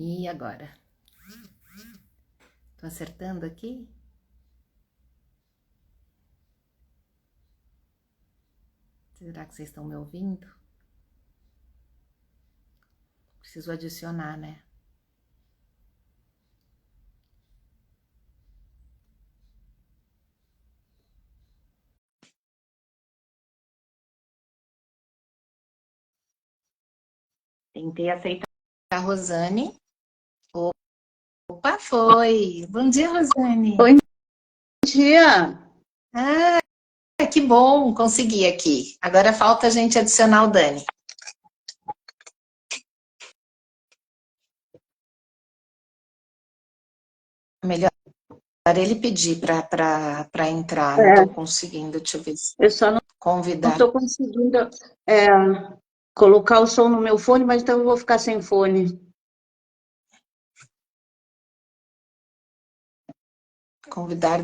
E agora? Tô acertando aqui? Será que vocês estão me ouvindo? Preciso adicionar, né? Tentei aceitar a Rosane. Opa, foi! Bom dia, Rosane! Bom dia! Ah, que bom! Consegui aqui. Agora falta a gente adicionar o Dani. Melhor ele pedir para entrar. Não É, estou conseguindo. Deixa eu ver se eu só não convidar. estou conseguindo é, colocar o som no meu fone, mas então eu vou ficar sem fone. Convidar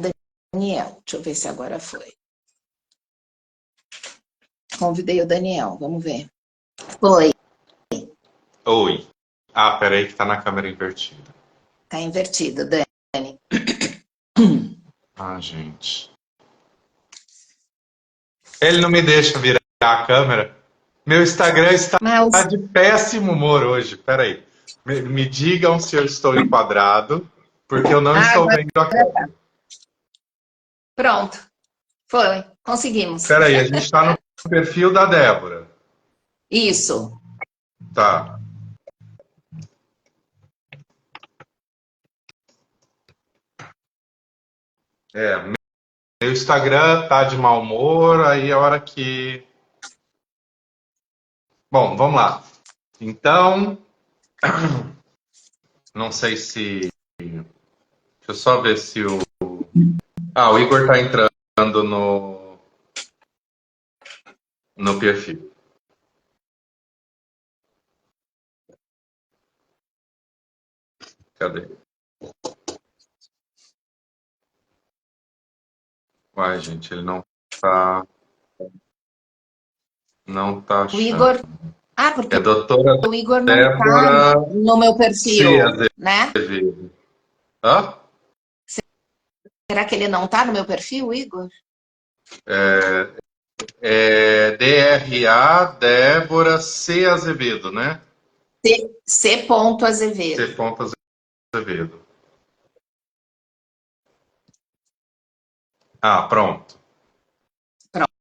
Daniel. Deixa eu ver se agora foi. Convidei o Daniel. Vamos ver. Foi. Oi. Ah, peraí que tá na câmera invertida. Tá invertido, Dani. Ah, gente. Ele não me deixa virar a câmera. Meu Instagram está Mas, de péssimo humor hoje. Peraí. Me digam se eu estou enquadrado, porque eu não estou agora vendo a câmera. pronto. Foi. Conseguimos. Peraí, a gente está no perfil da Débora. Isso. Tá. É, meu Instagram tá de mau humor, aí a hora que... Bom, vamos lá. Então, não sei se... Deixa eu só ver se o... Ah, o Igor tá entrando no perfil. Cadê? Uai, gente, ele tá... Não tá O achando. Igor. Ah, porque É doutora o Igor não tá Débora no meu C. perfil, né? Azevedo. Hã? Será que ele não tá no meu perfil, Igor? DRA Débora C. Azevedo, né? C. C. Azevedo. Azevedo. Ah, pronto. Pronto.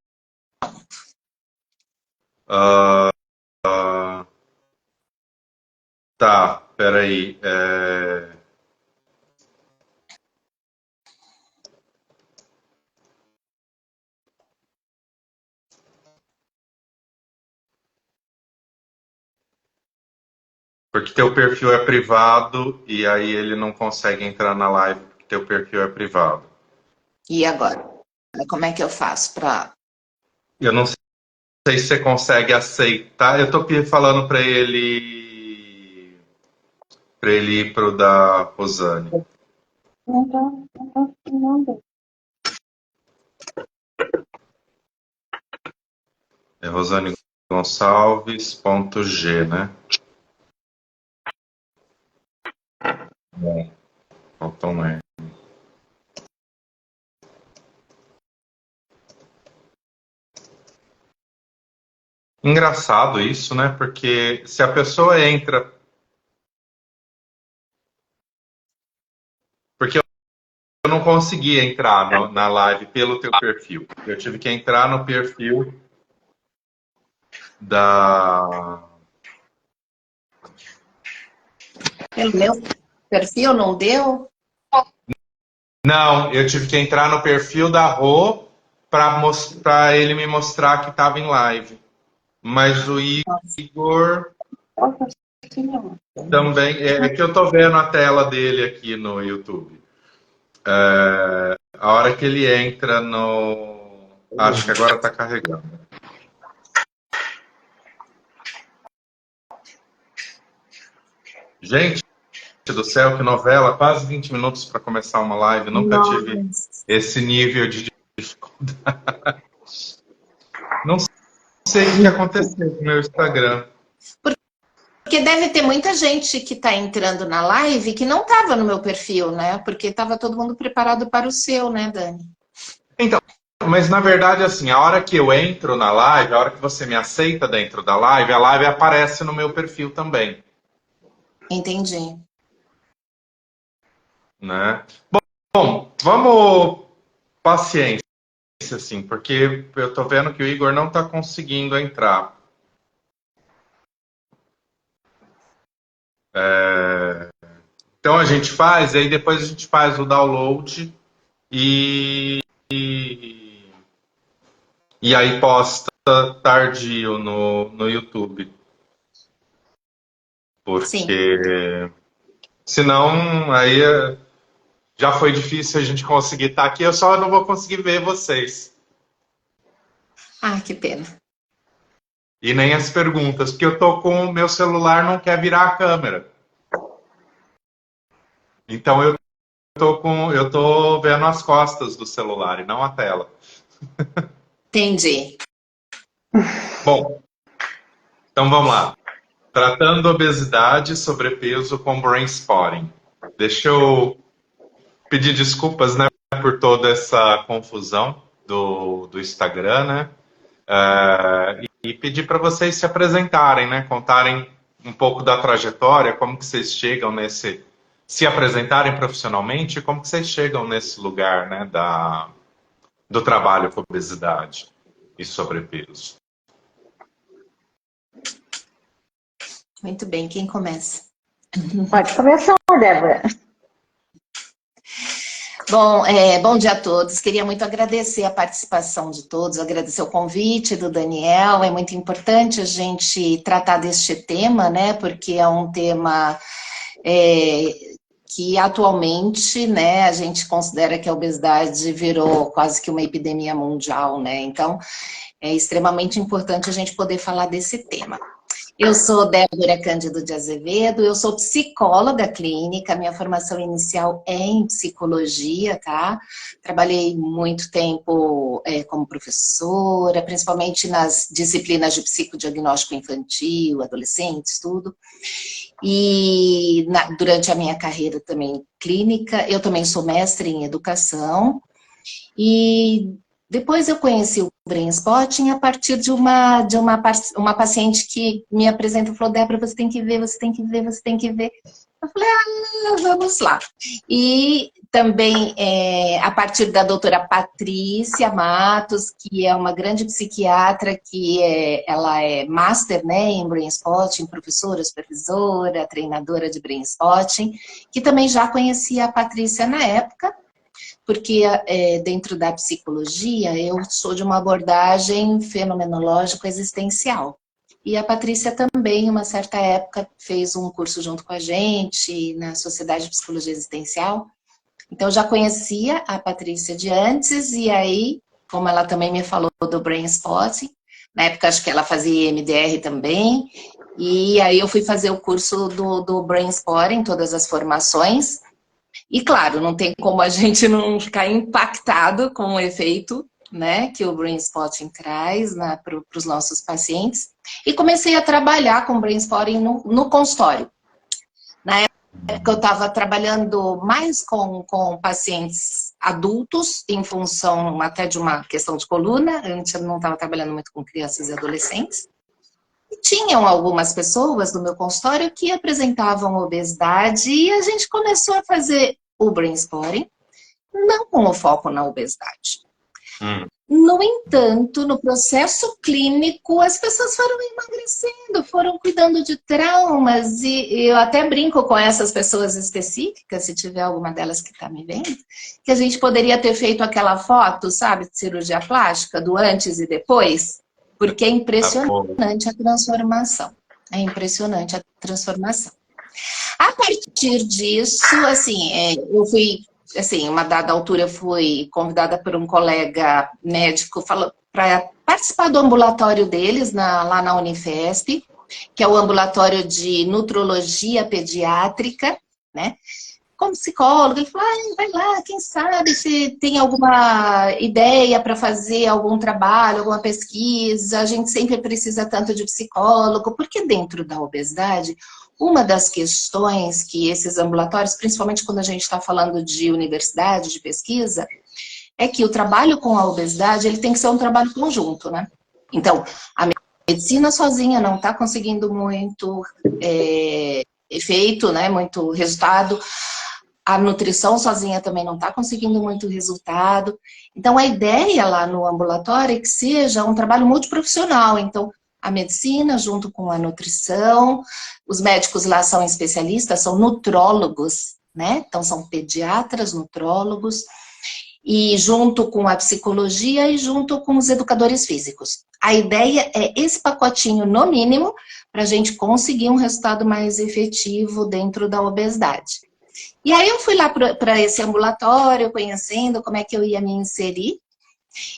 Tá, peraí. Porque teu perfil é privado e aí ele não consegue entrar na live porque teu perfil é privado. E agora? Como é que eu faço para... Eu não sei se você consegue aceitar. Eu tô falando para ele ir pro da Rosane. Não tá funcionando. É Rosane Gonçalves.g, né? Bom, faltou um R. Engraçado isso, né? Porque se a pessoa entra. Porque eu não consegui entrar na live pelo teu perfil. Eu tive que entrar no perfil da. Pelo meu perfil não deu? Não, eu tive que entrar no perfil da Rô para ele me mostrar que estava em live. Mas o Igor Nossa Senhora. também. É que eu tô vendo a tela dele aqui no YouTube. A hora que ele entra no. Acho que agora está carregando. Gente do céu, que novela! Quase 20 minutos para começar uma live. Nunca tive Nossa. esse nível de dificuldade. Não sei o que aconteceu com o meu Instagram. Porque porque deve ter muita gente que está entrando na live que não estava no meu perfil, né? Porque estava todo mundo preparado para o seu, né, Dani? Então, mas na verdade, assim, a hora que eu entro na live, a hora que você me aceita dentro da live, a live aparece no meu perfil também, Entendi. né? Bom, vamos paciência, assim, porque eu tô vendo que o Igor não tá conseguindo entrar. Então a gente faz, e aí depois a gente faz o download e aí posta tardio no YouTube. Sim. Porque senão aí já foi difícil a gente conseguir estar aqui, eu só não vou conseguir ver vocês. Ah, que pena. E nem as perguntas, porque eu tô com o meu celular, não quer virar a câmera. Então eu tô vendo as costas do celular e não a tela. Entendi. Bom, então vamos lá. Tratando obesidade, sobrepeso com brain spotting. Deixa eu pedir desculpas, né, por toda essa confusão do Instagram, né? E pedir para vocês se apresentarem, né? Contarem um pouco da trajetória, como que vocês chegam nesse... Se apresentarem profissionalmente, como que vocês chegam nesse lugar, né, do trabalho com obesidade e sobrepeso. Muito bem, quem começa? Pode começar, Débora. Bom, bom dia a todos. Queria muito agradecer a participação de todos, agradecer o convite do Daniel. É muito importante a gente tratar deste tema, né? Porque é um tema que atualmente, né, a gente considera que a obesidade virou quase que uma epidemia mundial, né? Então, é extremamente importante a gente poder falar desse tema. Eu sou Débora Cândido de Azevedo, eu sou psicóloga clínica, minha formação inicial é em psicologia, tá? Trabalhei muito tempo como professora, principalmente nas disciplinas de psicodiagnóstico infantil, adolescentes, tudo. E durante a minha carreira também clínica, eu também sou mestre em educação, e depois eu conheci o Brain Spotting a partir de uma paciente que me apresentou e falou: Débora, você tem que ver, você tem que ver, você tem que ver. Eu falei: vamos lá. E também a partir da doutora Patrícia Matos, que é uma grande psiquiatra, que ela é master, né, em Brain Spotting, professora, supervisora, treinadora de Brain Spotting, que também já conhecia a Patrícia na época, porque dentro da psicologia eu sou de uma abordagem fenomenológico-existencial. E a Patrícia também, em uma certa época, fez um curso junto com a gente na Sociedade de Psicologia Existencial. Então, eu já conhecia a Patrícia de antes, e aí, como ela também me falou do Brain Spotting, na época acho que ela fazia EMDR também, e aí eu fui fazer o curso do Brain Spotting, todas as formações. E claro, não tem como a gente não ficar impactado com o efeito, né, que o Brain Spotting traz para os nossos pacientes. E comecei a trabalhar com Brain Spotting no consultório. Na época eu estava trabalhando mais com pacientes adultos, em função até de uma questão de coluna. Antes eu não estava trabalhando muito com crianças e adolescentes. E tinham algumas pessoas no meu consultório que apresentavam obesidade, e a gente começou a fazer o Brain Spotting, não com o foco na obesidade. No entanto, no processo clínico, as pessoas foram emagrecendo, foram cuidando de traumas, e eu até brinco com essas pessoas específicas, se tiver alguma delas que está me vendo, que a gente poderia ter feito aquela foto, sabe, de cirurgia plástica, do antes e depois, porque é impressionante a transformação. É impressionante a transformação. A partir disso, assim, eu fui, assim, uma dada altura eu fui convidada por um colega médico para participar do ambulatório deles lá na Unifesp, que é o ambulatório de nutrologia pediátrica, né? como psicólogo, ele falou, vai lá, quem sabe se tem alguma ideia para fazer algum trabalho, alguma pesquisa, a gente sempre precisa tanto de psicólogo, porque dentro da obesidade, uma das questões que esses ambulatórios, principalmente quando a gente está falando de universidade, de pesquisa, é que o trabalho com a obesidade, ele tem que ser um trabalho conjunto, né? Então, a medicina sozinha não está conseguindo muito efeito, né, muito resultado. A nutrição sozinha também não está conseguindo muito resultado. Então, a ideia lá no ambulatório é que seja um trabalho multiprofissional. Então, a medicina junto com a nutrição, os médicos lá são especialistas, são nutrólogos, né? Então, são pediatras, nutrólogos, e junto com a psicologia e junto com os educadores físicos. A ideia é esse pacotinho, no mínimo, para a gente conseguir um resultado mais efetivo dentro da obesidade. E aí eu fui lá para esse ambulatório, conhecendo como é que eu ia me inserir,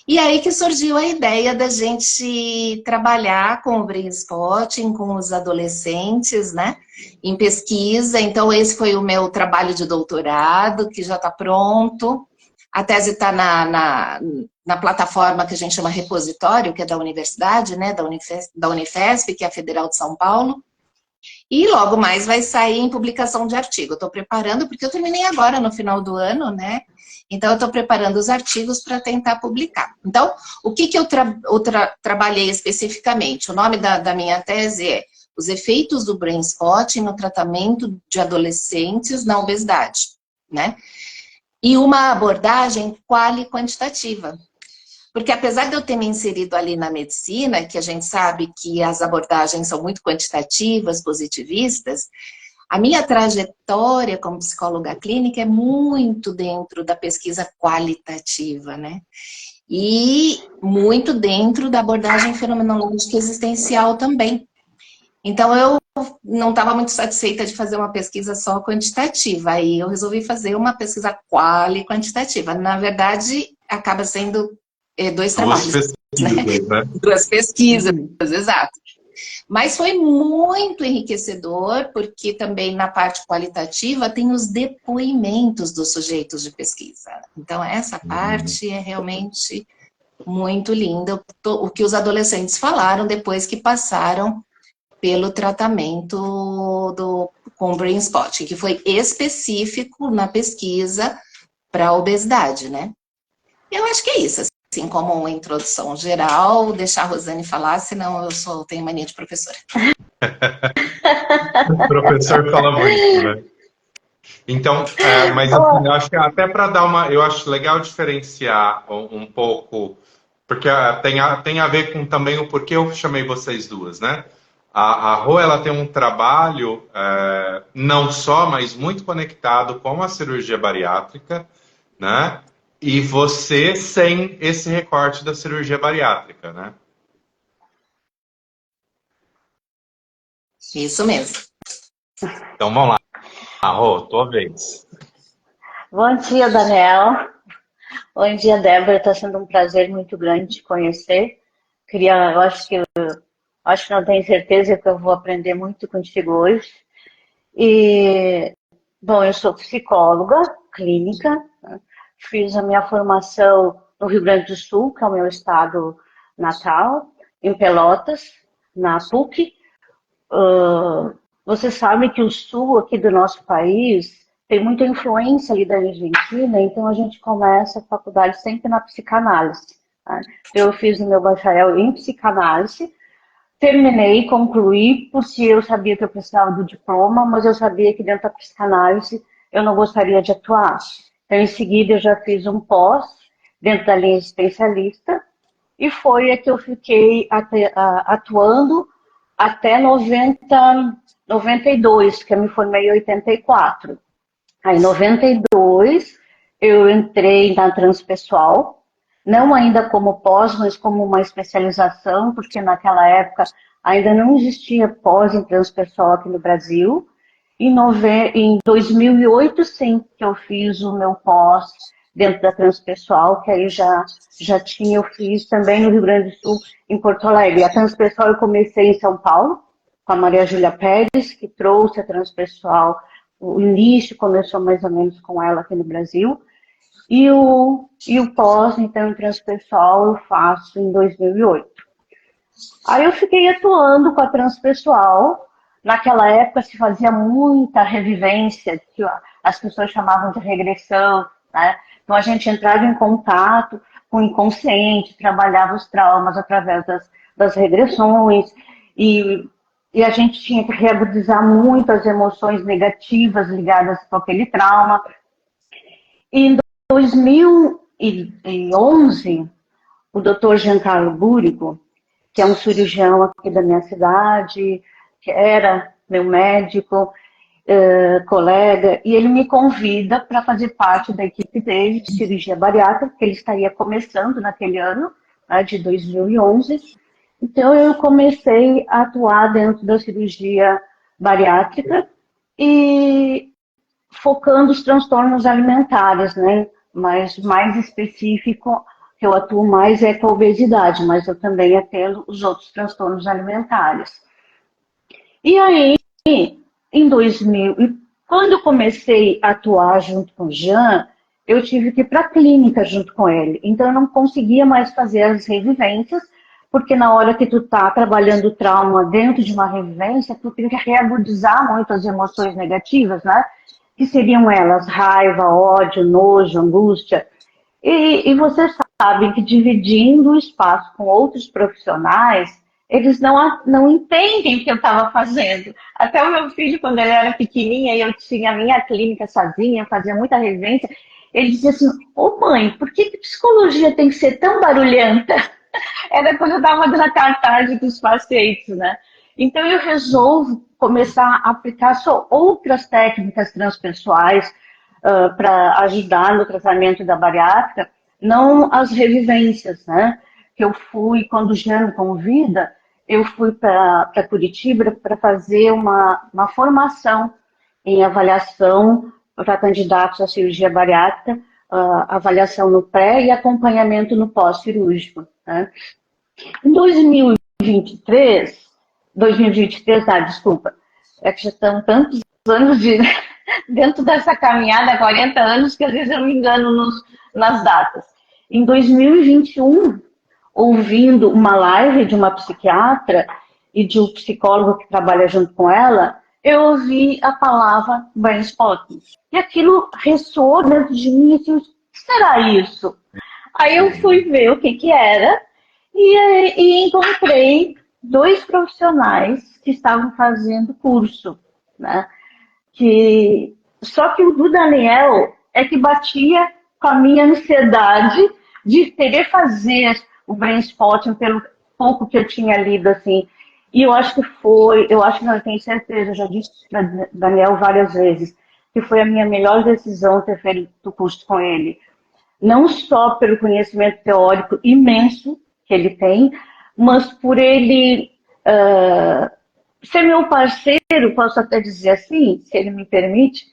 e aí que surgiu a ideia da gente trabalhar com o Brain Spotting, com os adolescentes, né, em pesquisa. Então esse foi o meu trabalho de doutorado, que já está pronto. A tese está na plataforma que a gente chama repositório, que é da universidade, né, da Unifesp, que é a Federal de São Paulo. E logo mais vai sair em publicação de artigo. Eu estou preparando, porque eu terminei agora no final do ano, né? Então eu estou preparando os artigos para tentar publicar. Então, o que eu trabalhei especificamente? O nome da minha tese é Os efeitos do Brain Spotting no tratamento de adolescentes na obesidade, né? E uma abordagem quali-quantitativa. Porque apesar de eu ter me inserido ali na medicina, que a gente sabe que as abordagens são muito quantitativas, positivistas, a minha trajetória como psicóloga clínica é muito dentro da pesquisa qualitativa, né? E muito dentro da abordagem fenomenológica existencial também. Então, eu não estava muito satisfeita de fazer uma pesquisa só quantitativa, aí eu resolvi fazer uma pesquisa quali-quantitativa. Na verdade, acaba sendo dois trabalhos. Duas pesquisas, né? Duas pesquisas, exato. Mas foi muito enriquecedor, porque também na parte qualitativa tem os depoimentos dos sujeitos de pesquisa. Então, essa parte é realmente muito linda, o que os adolescentes falaram depois que passaram pelo tratamento com o Brain Spotting, que foi específico na pesquisa para a obesidade, né? Eu acho que é isso, assim, como uma introdução geral, deixar a Rosane falar, senão eu tenho mania de professora. O professor fala muito, né? Então, mas assim, eu acho que até para dar uma... Eu acho legal diferenciar um pouco, porque tem a ver com também o porquê eu chamei vocês duas, né? A Rô, ela tem um trabalho, não só, mas muito conectado com a cirurgia bariátrica, né? E você sem esse recorte da cirurgia bariátrica, né? Isso mesmo. Então, vamos lá. Rô, tua vez. Bom dia, Daniel. Bom dia, Débora. Está sendo um prazer muito grande te conhecer. Eu acho que não tenho certeza que eu vou aprender muito contigo hoje. E, bom, eu sou psicóloga clínica, né? Fiz a minha formação no Rio Grande do Sul, que é o meu estado natal, em Pelotas, na PUC. Você sabe que o sul aqui do nosso país tem muita influência ali da Argentina, então a gente começa a faculdade sempre na psicanálise, né? Eu fiz o meu bacharel em psicanálise, terminei, concluí, porque eu sabia que eu precisava do diploma, mas eu sabia que dentro da psicanálise eu não gostaria de atuar. Então, em seguida, eu já fiz um pós dentro da linha especialista e foi a que eu fiquei atuando até 92, que eu me formei em 84. Aí, em 92, eu entrei na transpessoal, não ainda como pós, mas como uma especialização, porque naquela época ainda não existia pós em transpessoal aqui no Brasil. Em 2008, sim, que eu fiz o meu pós dentro da transpessoal, que aí eu fiz também no Rio Grande do Sul, em Porto Alegre. A transpessoal eu comecei em São Paulo, com a Maria Júlia Pérez, que trouxe a transpessoal O início começou mais ou menos com ela aqui no Brasil. E o pós, então, em transpessoal, eu faço em 2008. Aí eu fiquei atuando com a transpessoal. Naquela época se fazia muita revivência, que as pessoas chamavam de regressão, né? Então a gente entrava em contato com o inconsciente, trabalhava os traumas através das regressões, e a gente tinha que reagudizar muito as emoções negativas ligadas com aquele trauma. E em 2011, o Dr. Giancarlo Búrigo, que é um cirurgião aqui da minha cidade, que era meu médico, colega, e ele me convida para fazer parte da equipe dele de cirurgia bariátrica, que ele estaria começando naquele ano, né, de 2011. Então eu comecei a atuar dentro da cirurgia bariátrica e focando os transtornos alimentares, né? Mas mais específico, que eu atuo mais é com a obesidade, mas eu também atendo os outros transtornos alimentares. E aí, em 2000, quando eu comecei a atuar junto com o Jean, eu tive que ir para a clínica junto com ele. Então eu não conseguia mais fazer as revivências, porque na hora que tu tá trabalhando o trauma dentro de uma revivência, tu tem que reagudizar muito as emoções negativas, né? Que seriam elas raiva, ódio, nojo, angústia. E vocês sabem que dividindo o espaço com outros profissionais, eles não entendem o que eu estava fazendo. Até o meu filho, quando ele era pequenininho, e eu tinha a minha clínica sozinha, fazia muita revivência, ele dizia assim, ô mãe, por que psicologia tem que ser tão barulhenta? Era quando eu estava dando a cartaz dos pacientes, né? Então eu resolvo começar a aplicar só outras técnicas transpessoais para ajudar no tratamento da bariátrica, não as revivências, né? Que eu fui, quando o Jean me convida, eu fui para Curitiba para fazer uma formação em avaliação para candidatos à cirurgia bariátrica, avaliação no pré e acompanhamento no pós-cirúrgico, né? Em 2023, desculpa, é que já estão tantos anos dentro dessa caminhada, 40 anos, que às vezes eu me engano nas datas. Em 2021, ouvindo uma live de uma psiquiatra e de um psicólogo que trabalha junto com ela, eu ouvi a palavra brain spotting. E aquilo ressoou dentro de mim, assim, o que será isso? Aí eu fui ver o que era e encontrei 2 profissionais que estavam fazendo curso, né? Só que o do Daniel é que batia com a minha ansiedade de querer fazer o brain spotting pelo pouco que eu tinha lido, assim. E eu acho que não tenho certeza, eu já disse para Daniel várias vezes, que foi a minha melhor decisão ter feito o curso com ele. Não só pelo conhecimento teórico imenso que ele tem, mas por ele ser meu parceiro, posso até dizer assim, se ele me permite,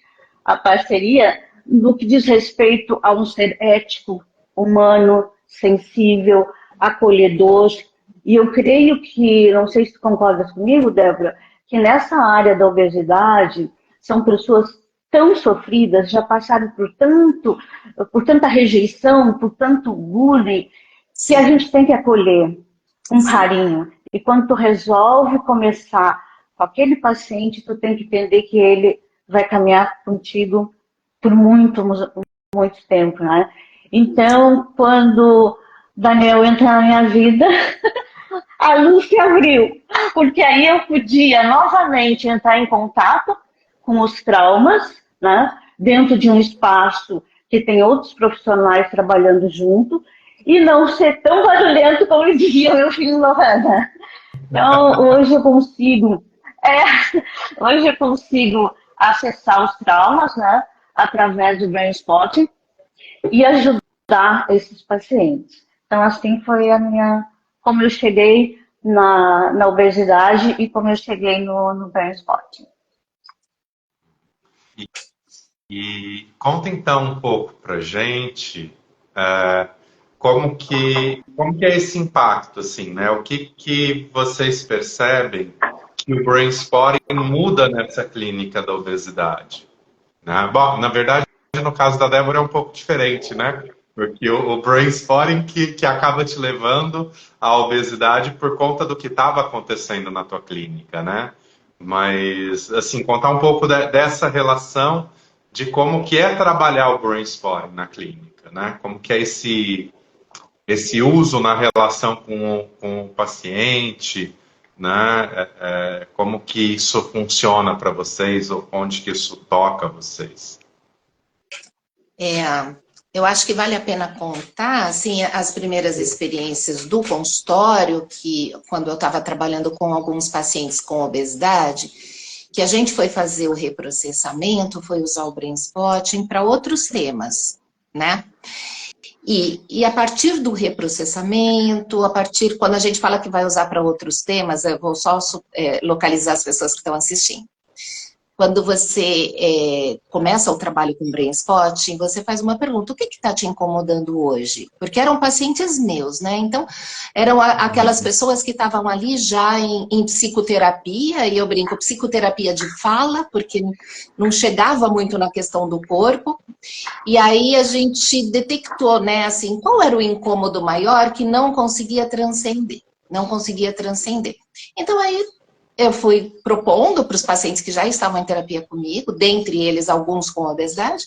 a parceria, no que diz respeito a um ser ético, humano, sensível, acolhedor. E eu creio que, não sei se tu concordas comigo, Débora, que nessa área da obesidade são pessoas tão sofridas, já passaram por tanta rejeição, por tanto bullying, que a gente tem que acolher um carinho. E quando tu resolve começar com aquele paciente, tu tem que entender que ele vai caminhar contigo por muito, muito tempo, né? Então, quando Daniel entra na minha vida, a luz se abriu, porque aí eu podia novamente entrar em contato com os traumas, né? Dentro de um espaço que tem outros profissionais trabalhando junto, e não ser tão barulhento como dizia meu filho Lohana. Então, hoje eu consigo acessar os traumas, né, através do brain spotting e ajudar esses pacientes. Então, assim foi como eu cheguei na obesidade e como eu cheguei no brain spotting. E conta então um pouco pra gente como que é esse impacto, assim, né? O que vocês percebem que o brain spotting muda nessa clínica da obesidade? né? Bom, na verdade, no caso da Débora é um pouco diferente, né? Porque o brain spotting que acaba te levando à obesidade por conta do que estava acontecendo na tua clínica, né? Mas, assim, contar um pouco dessa relação de como que é trabalhar o brain spotting na clínica, né? Como que é esse uso na relação com o paciente, né? Como que isso funciona para vocês, ou onde que isso toca vocês? Eu acho que vale a pena contar, assim, as primeiras experiências do consultório, que quando eu estava trabalhando com alguns pacientes com obesidade, que a gente foi fazer o reprocessamento, foi usar o brain spotting para outros temas, né? E a partir do reprocessamento, quando a gente fala que vai usar para outros temas, eu vou só localizar as pessoas que estão assistindo. Quando você começa o trabalho com brain spotting, você faz uma pergunta: o que está te incomodando hoje? Porque eram pacientes meus, né? Então, eram aquelas pessoas que estavam ali já em psicoterapia, e eu brinco, psicoterapia de fala, porque não chegava muito na questão do corpo. E aí a gente detectou, né, assim, qual era o incômodo maior que não conseguia transcender. Não conseguia transcender. Então, aí eu fui propondo para os pacientes que já estavam em terapia comigo, dentre eles alguns com obesidade.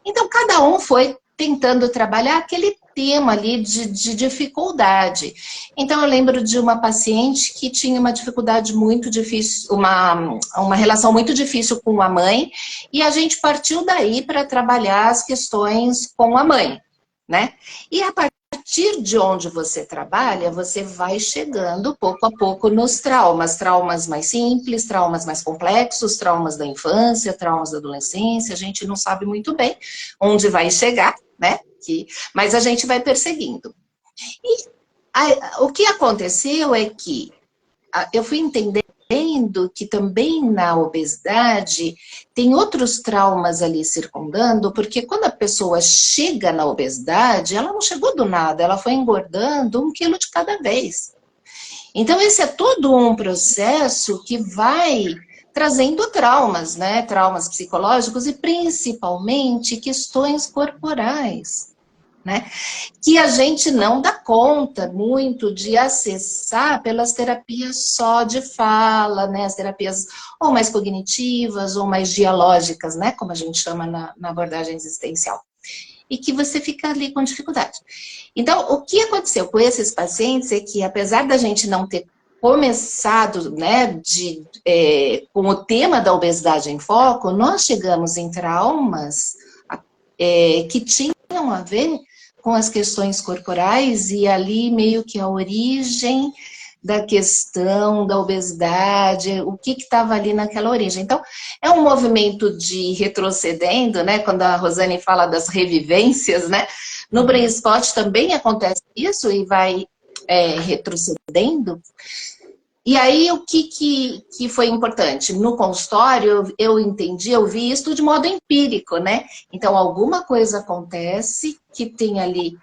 Então, cada um foi tentando trabalhar aquele tema ali de dificuldade. Então, eu lembro de uma paciente que tinha uma dificuldade muito difícil, uma relação muito difícil com a mãe, e a gente partiu daí para trabalhar as questões com a mãe, né? E a partir de onde você trabalha, você vai chegando pouco a pouco nos traumas mais simples, traumas mais complexos, traumas da infância, traumas da adolescência, a gente não sabe muito bem onde vai chegar, né? Mas a gente vai perseguindo. E o que aconteceu é que eu fui entendendo que também na obesidade tem outros traumas ali circundando, porque quando a pessoa chega na obesidade, ela não chegou do nada, ela foi engordando 1 quilo de cada vez. Então esse é todo um processo que vai trazendo traumas, né? Traumas psicológicos e principalmente questões corporais, né? Que a gente não dá conta muito de acessar pelas terapias só de fala, né? As terapias ou mais cognitivas ou mais dialógicas, né? Como a gente chama na abordagem existencial. E que você fica ali com dificuldade. Então, o que aconteceu com esses pacientes é que, apesar da gente não ter começado, né, com o tema da obesidade em foco, nós chegamos em traumas que tinham a ver com as questões corporais, e ali meio que a origem da questão da obesidade, o que estava ali naquela origem. Então, é um movimento de retrocedendo, né? Quando a Rosane fala das revivências, né? No brain spot também acontece isso e vai retrocedendo. E aí, o que foi importante? No consultório, eu entendi, eu vi isso de modo empírico, né? Então, alguma coisa acontece que tem ali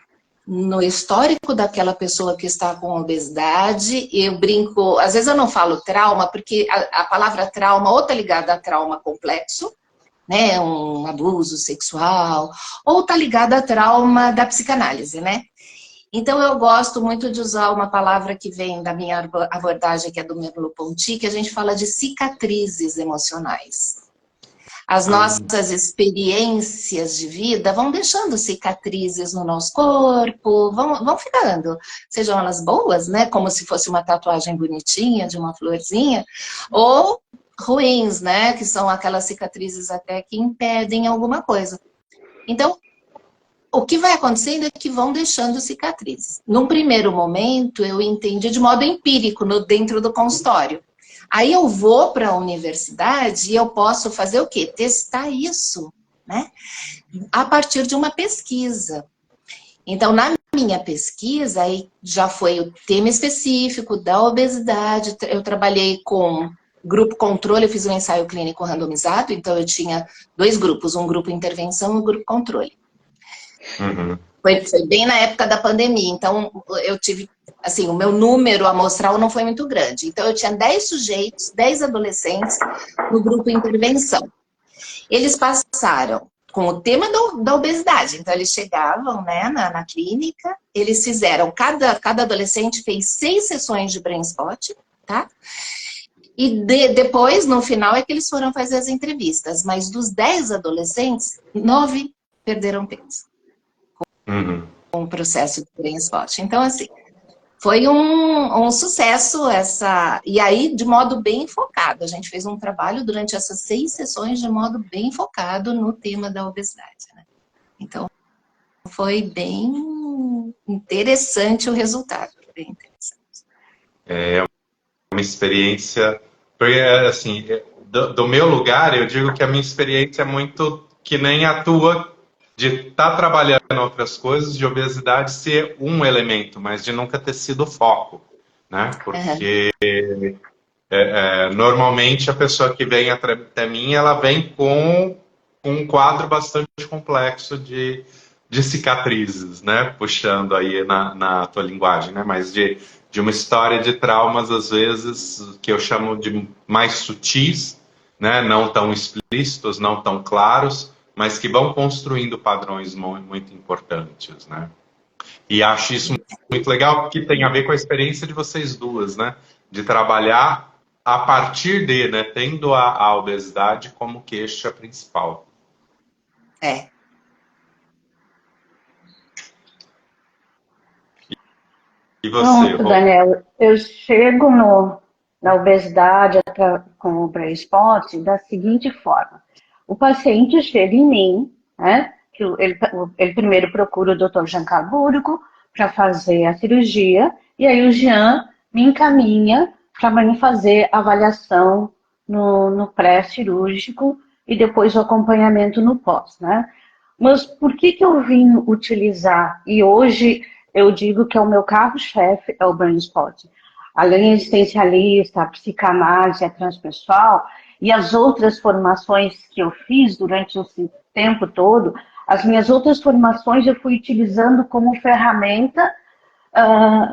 no histórico daquela pessoa que está com obesidade. Eu brinco, às vezes eu não falo trauma, porque a palavra trauma ou está ligada a trauma complexo, né? Um abuso sexual, ou está ligada a trauma da psicanálise, né? Então, eu gosto muito de usar uma palavra que vem da minha abordagem, que é do Merleau-Ponty, que a gente fala de cicatrizes emocionais. As nossas experiências de vida vão deixando cicatrizes no nosso corpo, vão ficando. Sejam elas boas, né? Como se fosse uma tatuagem bonitinha de uma florzinha, ou ruins, né? Que são aquelas cicatrizes até que impedem alguma coisa. Então, o que vai acontecendo é que vão deixando cicatrizes. Num primeiro momento, eu entendi de modo empírico, dentro do consultório. Aí eu vou para a universidade e eu posso fazer o quê? Testar isso, né? A partir de uma pesquisa. Então, na minha pesquisa, aí já foi o tema específico da obesidade. Eu trabalhei com grupo controle, eu fiz um ensaio clínico randomizado, então eu tinha 2 grupos, um grupo intervenção e um grupo controle. Uhum. Foi bem na época da pandemia, então eu tive, assim, o meu número amostral não foi muito grande. Então eu tinha 10 sujeitos, 10 adolescentes no grupo intervenção. Eles passaram com o tema da obesidade. Então, eles chegavam, né, na clínica, eles fizeram, cada adolescente fez 6 sessões de Brain Spot, tá? E depois, no final, é que eles foram fazer as entrevistas. Mas dos 10 adolescentes, 9 perderam peso. Com o processo de Brain Spot. Então, assim, foi um sucesso essa... E aí, de modo bem focado. A gente fez um trabalho durante essas 6 sessões de modo bem focado no tema da obesidade, né? Então, foi bem interessante o resultado. Bem interessante. É uma experiência... Porque, assim, do meu lugar, eu digo que a minha experiência é muito que nem a tua, de estar trabalhando em outras coisas, de obesidade ser um elemento, mas de nunca ter sido o foco, né? Porque normalmente a pessoa que vem até mim, ela vem com um quadro bastante complexo de cicatrizes, né? Puxando aí na tua linguagem, né? Mas de uma história de traumas, às vezes, que eu chamo de mais sutis, né? Não tão explícitos, não tão claros, mas que vão construindo padrões muito importantes, né? E acho isso muito legal, porque tem a ver com a experiência de vocês duas, né? De trabalhar a partir de, né? Tendo a obesidade como queixa principal. É. E você, Pronto, Daniel, eu chego na obesidade com o Brain Spot da seguinte forma. O paciente chega em mim, né, que ele primeiro procura o Dr. Jean Carbúrico para fazer a cirurgia, e aí o Jean me encaminha para mim fazer a avaliação no pré-cirúrgico e depois o acompanhamento no pós, né? Mas por que eu vim utilizar, e hoje eu digo que é o meu carro-chefe, é o Brain Spot. Além existencialista, a psicanálise, a transpessoal, e as outras formações que eu fiz durante esse tempo todo, as minhas outras formações eu fui utilizando como ferramenta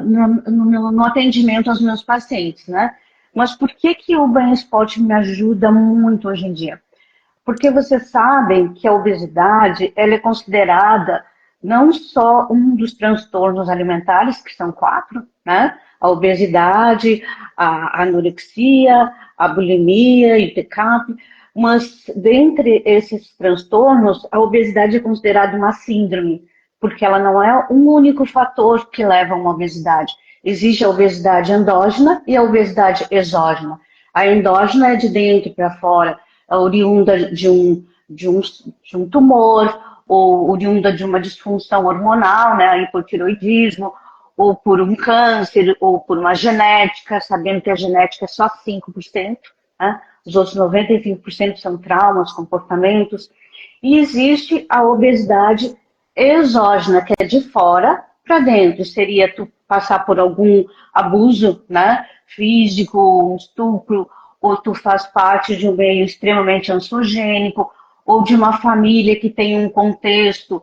no atendimento aos meus pacientes, né? Mas por que o Brain Spot me ajuda muito hoje em dia? Porque vocês sabem que a obesidade ela é considerada não só um dos transtornos alimentares, que são 4, né? A obesidade, a anorexia, a bulimia, IPCAP, mas dentre esses transtornos, a obesidade é considerada uma síndrome, porque ela não é um único fator que leva a uma obesidade. Existe a obesidade endógena e a obesidade exógena. A endógena é de dentro para fora, oriunda de um tumor, ou oriunda de uma disfunção hormonal, né, hipotiroidismo, ou por um câncer, ou por uma genética, sabendo que a genética é só 5%, né, os outros 95% são traumas, comportamentos. E existe a obesidade exógena, que é de fora para dentro, seria tu passar por algum abuso, né, físico, um estupro, ou tu faz parte de um meio extremamente ansogênico, ou de uma família que tem um contexto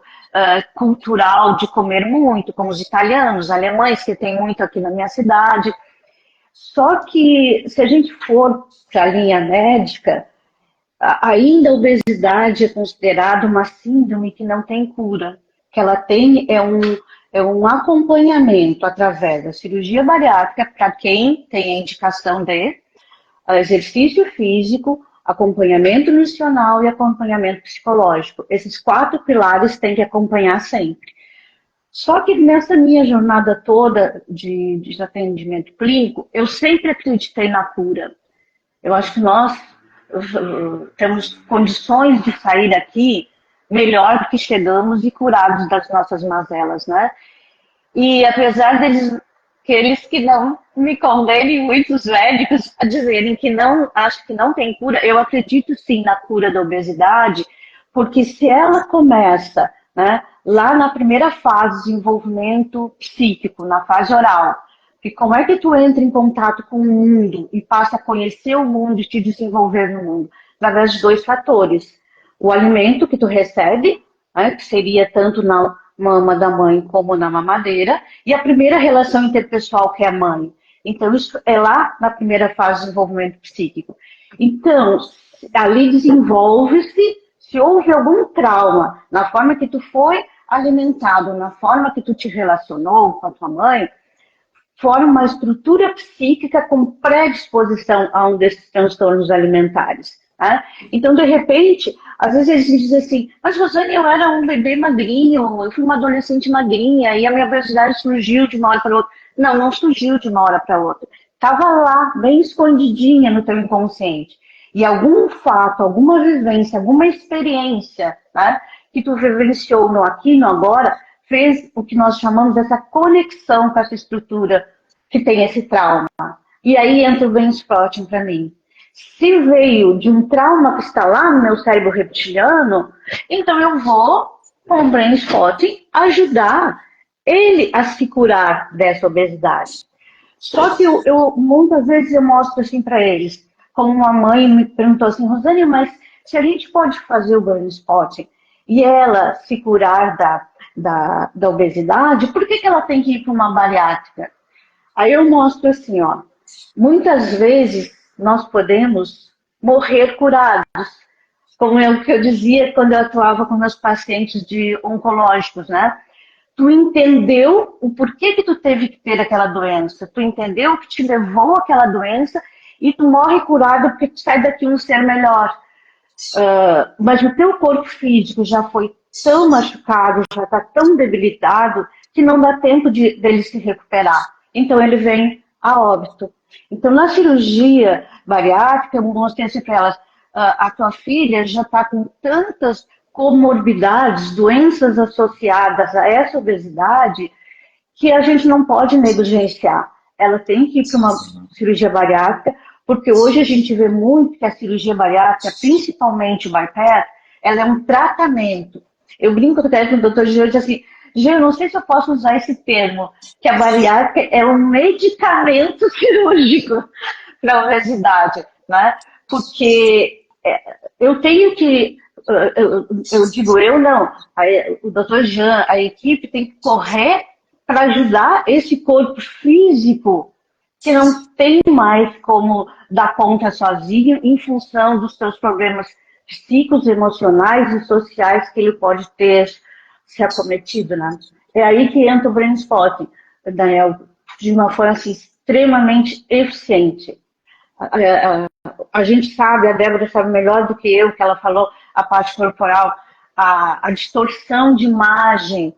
cultural de comer muito, como os italianos, alemães, que tem muito aqui na minha cidade. Só que, se a gente for para a linha médica, ainda a obesidade é considerada uma síndrome que não tem cura. O que ela tem é um acompanhamento através da cirurgia bariátrica para quem tem a indicação de exercício físico, acompanhamento nutricional e acompanhamento psicológico. Esses 4 pilares tem que acompanhar sempre. Só que nessa minha jornada toda de atendimento clínico, eu sempre acreditei na cura. Eu acho que nós temos condições de sair daqui melhor do que chegamos e curados das nossas mazelas, né? E apesar aqueles que não me condenem, muitos médicos a dizerem que não, acho que não tem cura, eu acredito sim na cura da obesidade, porque se ela começa, né, lá na primeira fase de desenvolvimento psíquico, na fase oral, que como é que tu entra em contato com o mundo e passa a conhecer o mundo e te desenvolver no mundo? Através de 2 fatores. O alimento que tu recebe, né, que seria tanto na mama da mãe como na mamadeira, e a primeira relação interpessoal que é a mãe. Então, isso é lá na primeira fase de desenvolvimento psíquico. Então, ali desenvolve-se se houve algum trauma na forma que tu foi alimentado, na forma que tu te relacionou com a tua mãe, forma uma estrutura psíquica com predisposição a um desses transtornos alimentares. Tá? Então, de repente, às vezes eles me dizem assim, mas Rosane, eu era um bebê magrinho, eu fui uma adolescente magrinha e a minha obesidade surgiu de uma hora para outra. Não, não surgiu de uma hora para outra. Estava lá, bem escondidinha no teu inconsciente. E algum fato, alguma vivência, alguma experiência, tá? Que tu vivenciou no aqui, no agora, fez o que nós chamamos dessa conexão com essa estrutura que tem esse trauma. E aí entra o Brainspotting para mim. Se veio de um trauma que está lá no meu cérebro reptiliano, então eu vou, com o Brainspotting, ajudar ele a se curar dessa obesidade. Só que eu muitas vezes eu mostro assim para eles, como uma mãe me perguntou assim, Rosane, mas se a gente pode fazer o Brainspotting e ela se curar da obesidade, por que ela tem que ir para uma bariátrica? Aí eu mostro assim, ó, muitas vezes nós podemos morrer curados, como é o que eu dizia quando eu atuava com meus pacientes de oncológicos, né? Tu entendeu o porquê que tu teve que ter aquela doença, tu entendeu o que te levou àquela doença e tu morre curado porque tu sai daqui um ser melhor. Mas o teu corpo físico já foi tão machucado, já está tão debilitado, que não dá tempo dele se recuperar. Então ele vem a óbito. Então na cirurgia bariátrica, eu mostrei assim para elas, a tua filha já está com tantas comorbidades, doenças associadas a essa obesidade, que a gente não pode negligenciar. Ela tem que ir para uma cirurgia bariátrica, porque hoje a gente vê muito que a cirurgia bariátrica, principalmente o bypass, ela é um tratamento. Eu brinco até com o doutor Gê, eu digo assim, Gê, eu não sei se eu posso usar esse termo, que a bariátrica é um medicamento cirúrgico para a obesidade, né? Porque eu tenho que, eu digo eu não, o doutor Jean, a equipe tem que correr para ajudar esse corpo físico que não tem mais como dar conta sozinho em função dos seus problemas psíquicos, emocionais e sociais que ele pode ter se acometido, né? É aí que entra o Brainspotting, Daniel, de uma forma assim, extremamente eficiente. A gente sabe, a Débora sabe melhor do que eu, que ela falou, a parte corporal, a distorção de imagem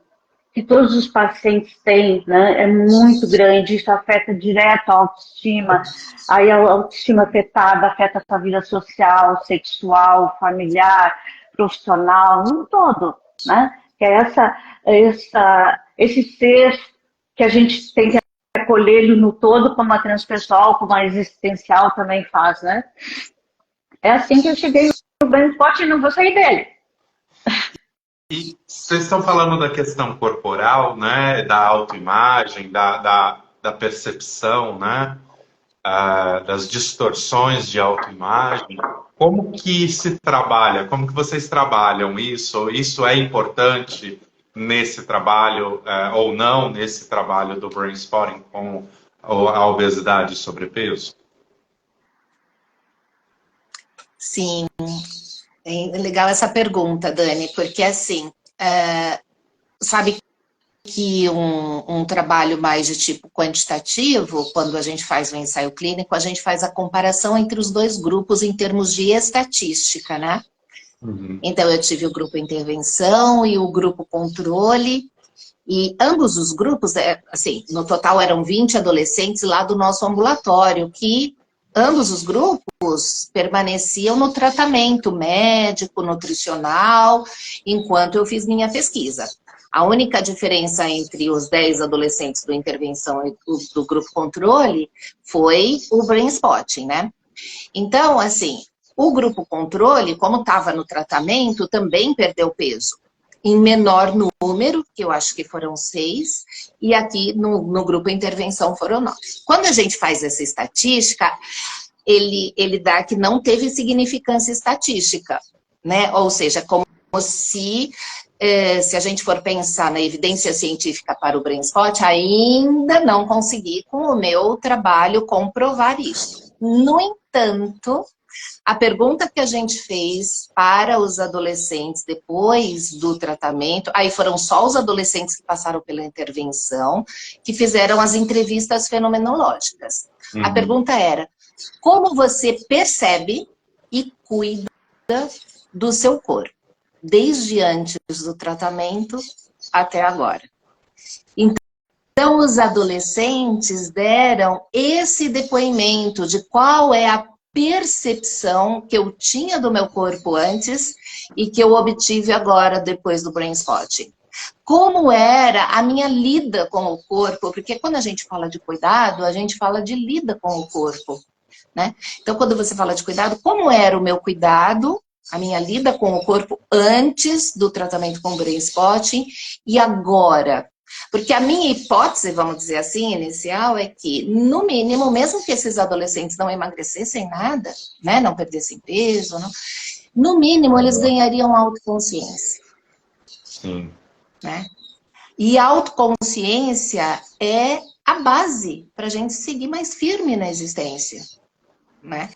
que todos os pacientes têm, né, é muito grande, isso afeta direto a autoestima, aí a autoestima afetada afeta a sua vida social, sexual, familiar, profissional, no todo, né? Que é esse ser que a gente tem que acolher ele no todo, como a transpessoal, como a existencial também faz, né? É assim que eu cheguei no Brainspotting e não vou sair dele. E vocês estão falando da questão corporal, né? Da autoimagem, da percepção, né? Das distorções de autoimagem. Como que se trabalha? Como que vocês trabalham isso? Isso é importante nesse trabalho ou não nesse trabalho do Brainspotting com a obesidade e sobrepeso? Sim, é legal essa pergunta, Dani, porque assim, sabe que um trabalho mais de tipo quantitativo, quando a gente faz o ensaio clínico, a gente faz a comparação entre os dois grupos em termos de estatística, né? Uhum. Então, eu tive o grupo intervenção e o grupo controle, e ambos os grupos, assim, no total eram 20 adolescentes lá do nosso ambulatório, que ambos os grupos permaneciam no tratamento médico, nutricional, enquanto eu fiz minha pesquisa. A única diferença entre os 10 adolescentes do intervenção e do grupo controle foi o Brainspotting, né? Então, assim, o grupo controle, como estava no tratamento, também perdeu peso. Em menor número, que eu acho que foram 6, e aqui no grupo intervenção foram 9. Quando a gente faz essa estatística, ele dá que não teve significância estatística, né? Ou seja, como se a gente for pensar na evidência científica para o Brainspotting, ainda não consegui, com o meu trabalho, comprovar isso. No entanto, A pergunta que a gente fez para os adolescentes depois do tratamento, aí foram só os adolescentes que passaram pela intervenção, que fizeram as entrevistas fenomenológicas. A pergunta era, como você percebe e cuida do seu corpo, desde antes do tratamento até agora? Então, os adolescentes deram esse depoimento de qual é a percepção que eu tinha do meu corpo antes e que eu obtive agora depois do Brain Spotting. Como era a minha lida com o corpo, porque quando a gente fala de cuidado, a gente fala de lida com o corpo, né? Então, quando você fala de cuidado, como era o meu cuidado, a minha lida com o corpo antes do tratamento com Brain Spotting e agora? Porque a minha hipótese, vamos dizer assim, inicial, é que, no mínimo, mesmo que esses adolescentes não emagrecessem nada, né, não perdessem peso, não, no mínimo eles ganhariam autoconsciência. Sim. Né? E a autoconsciência é a base para a gente seguir mais firme na existência. Né?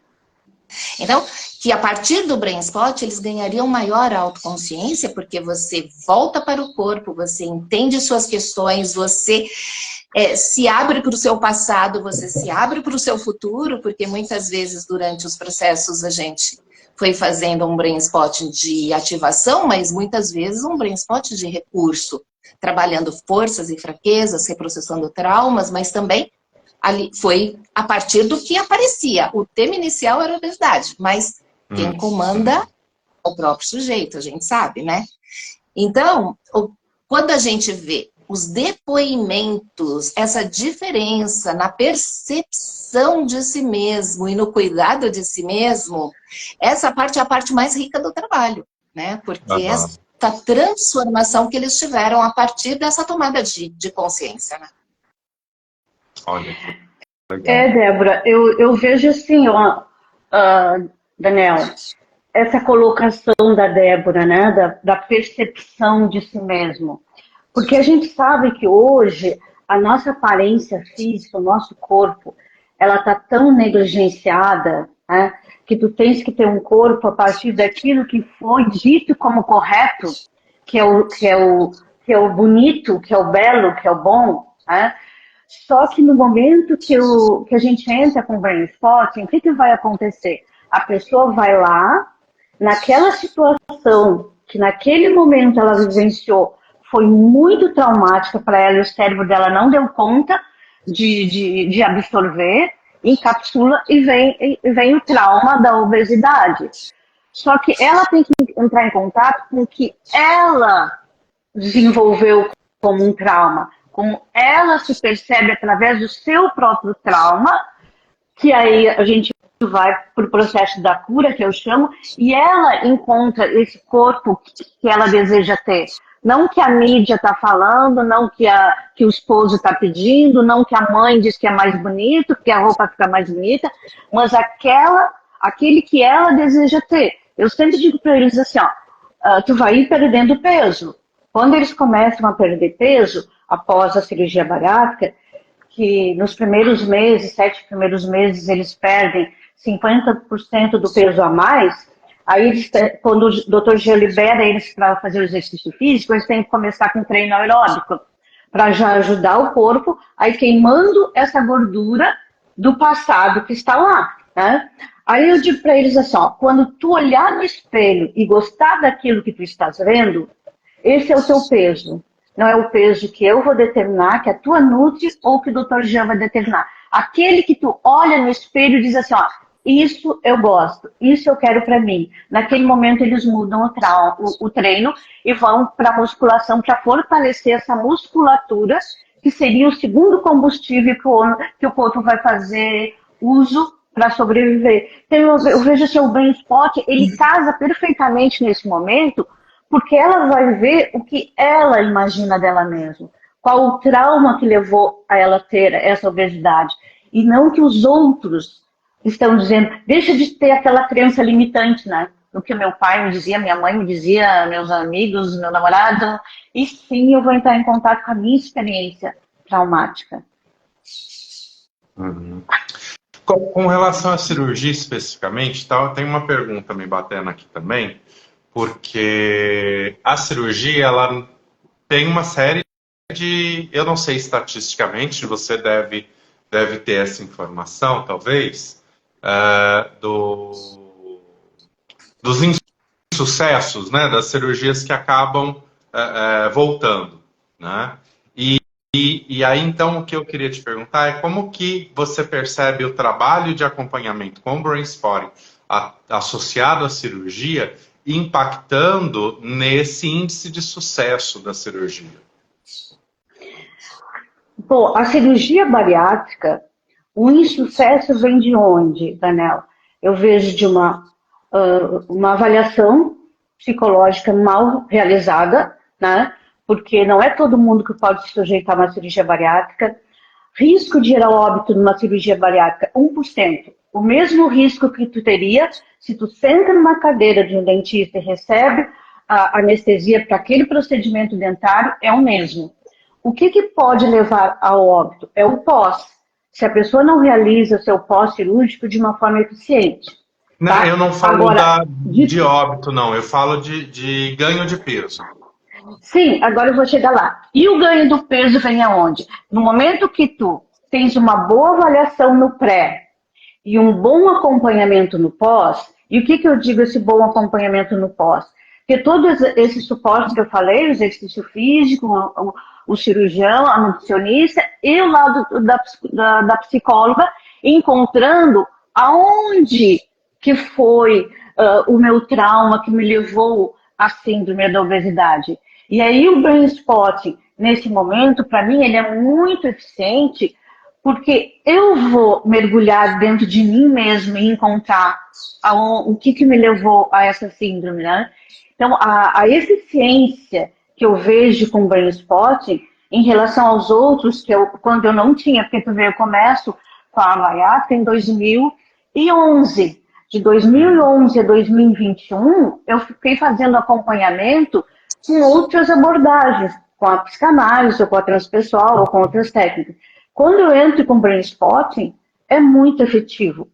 Então, que a partir do Brain Spot, eles ganhariam maior autoconsciência, porque você volta para o corpo, você entende suas questões, você se abre para o seu passado, você se abre para o seu futuro, porque muitas vezes durante os processos a gente foi fazendo um Brain Spot de ativação, mas muitas vezes um Brain Spot de recurso, trabalhando forças e fraquezas, reprocessando traumas, mas também ali foi a partir do que aparecia. O tema inicial era a obesidade, mas quem comanda é o próprio sujeito, a gente sabe, né? Então, quando a gente vê os depoimentos, essa diferença na percepção de si mesmo e no cuidado de si mesmo, essa parte é a parte mais rica do trabalho, né? Porque essa transformação que eles tiveram a partir dessa tomada de consciência, né? Olha. Débora, eu vejo assim, ó, Daniel, essa colocação da Débora, né, da percepção de si mesmo. Porque a gente sabe que hoje a nossa aparência física, o nosso corpo, ela está tão negligenciada, né, que tu tens que ter um corpo a partir daquilo que foi dito como correto, que é o bonito, que é o belo, que é o bom, né? Só que no momento que a gente entra com o Brain Spotting, o que vai acontecer? A pessoa vai lá, naquela situação que naquele momento ela vivenciou, foi muito traumática para ela e o cérebro dela não deu conta de absorver, encapsula e vem o trauma da obesidade. Só que ela tem que entrar em contato com o que ela desenvolveu como um trauma, como ela se percebe através do seu próprio trauma, que aí a gente vai para o processo da cura, que eu chamo, e ela encontra esse corpo que ela deseja ter. Não que a mídia está falando, não que o esposo está pedindo, não que a mãe diz que é mais bonito, que a roupa fica mais bonita, mas aquele que ela deseja ter. Eu sempre digo para eles assim, ó, tu vai ir perdendo peso. Quando eles começam a perder peso, após a cirurgia bariátrica, que nos primeiros meses, 7 primeiros meses, eles perdem 50% do peso a mais, aí eles, quando o Dr. G libera eles para fazer o exercício físico, eles têm que começar com treino aeróbico, para já ajudar o corpo a ir queimando essa gordura do passado que está lá, né? Aí eu digo para eles assim, ó, quando tu olhar no espelho e gostar daquilo que tu estás vendo, esse é o teu peso. Não é o peso que eu vou determinar, que a tua Nutri ou que o Dr. Jean vai determinar. Aquele que tu olha no espelho e diz assim, ó, isso eu gosto, isso eu quero para mim. Naquele momento eles mudam o treino e vão para a musculação para fortalecer essa musculatura, que seria o segundo combustível que o corpo vai fazer uso para sobreviver. Então eu vejo assim, o Brain Spot, ele casa perfeitamente nesse momento, porque ela vai ver o que ela imagina dela mesma. Qual o trauma que levou a ela ter essa obesidade. E não que os outros estão dizendo, deixa de ter aquela crença limitante, né? O que meu pai me dizia, minha mãe me dizia, meus amigos, meu namorado. E sim, eu vou entrar em contato com a minha experiência traumática. Com relação à cirurgia especificamente, tá, tem uma pergunta me batendo aqui também, porque a cirurgia, ela tem uma série de, eu não sei estatisticamente, você deve ter essa informação, talvez, dos insucessos, né, das cirurgias que acabam voltando, né? E aí, então, o que eu queria te perguntar é como que você percebe o trabalho de acompanhamento com o Brain Spotting associado à cirurgia impactando nesse índice de sucesso da cirurgia? Bom, a cirurgia bariátrica, o insucesso vem de onde, Daniel? Eu vejo de uma avaliação psicológica mal realizada, né? Porque não é todo mundo que pode se sujeitar a uma cirurgia bariátrica. Risco de gerar óbito numa cirurgia bariátrica, 1%. O mesmo risco que tu teria se tu senta numa cadeira de um dentista e recebe a anestesia para aquele procedimento dentário, é o mesmo. O que pode levar ao óbito? É o pós. Se a pessoa não realiza o seu pós-cirúrgico de uma forma eficiente. Não, tá? eu não falo Agora, de óbito, não. Eu falo de ganho de peso. Sim, agora eu vou chegar lá. E o ganho do peso vem aonde? No momento que tu tens uma boa avaliação no pré e um bom acompanhamento no pós, e o que eu digo esse bom acompanhamento no pós? Porque todos esses suportes que eu falei, o exercício físico, o cirurgião, a nutricionista e o lado da psicóloga, encontrando aonde que foi o meu trauma que me levou à síndrome da obesidade. E aí o Brain Spotting, nesse momento, para mim, ele é muito eficiente, porque eu vou mergulhar dentro de mim mesmo e encontrar o que me levou a essa síndrome, né? Então, a eficiência que eu vejo com o Brain Spotting em relação aos outros, quando eu não tinha, porque tu vê, eu começo com a bariátrica em 2011. De 2011 a 2021, eu fiquei fazendo acompanhamento com outras abordagens, com a psicanálise, ou com a transpessoal, ou com outras técnicas. Quando eu entro com Brain Spotting, é muito efetivo.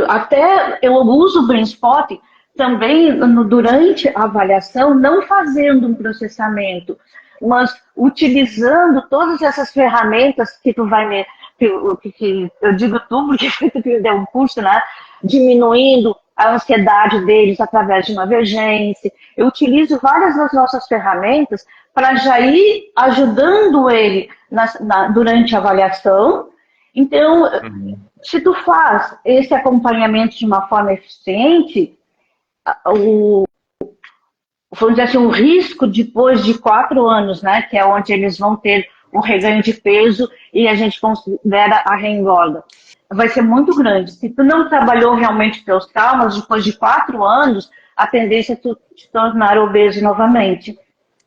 Até eu uso o Brain Spotting também durante a avaliação, não fazendo um processamento, mas utilizando todas essas ferramentas que tu vai me... que eu digo tu, porque foi tu que deu um curso, né? Diminuindo a ansiedade deles através de uma emergência. Eu utilizo várias das nossas ferramentas para já ir ajudando ele durante a avaliação. Então, se tu faz esse acompanhamento de uma forma eficiente, vamos dizer assim, o risco depois de 4 anos, né, que é onde eles vão ter o reganho de peso e a gente considera a reengorda, vai ser muito grande. Se tu não trabalhou realmente teus traumas, depois de 4 anos, a tendência é tu te tornar obeso novamente.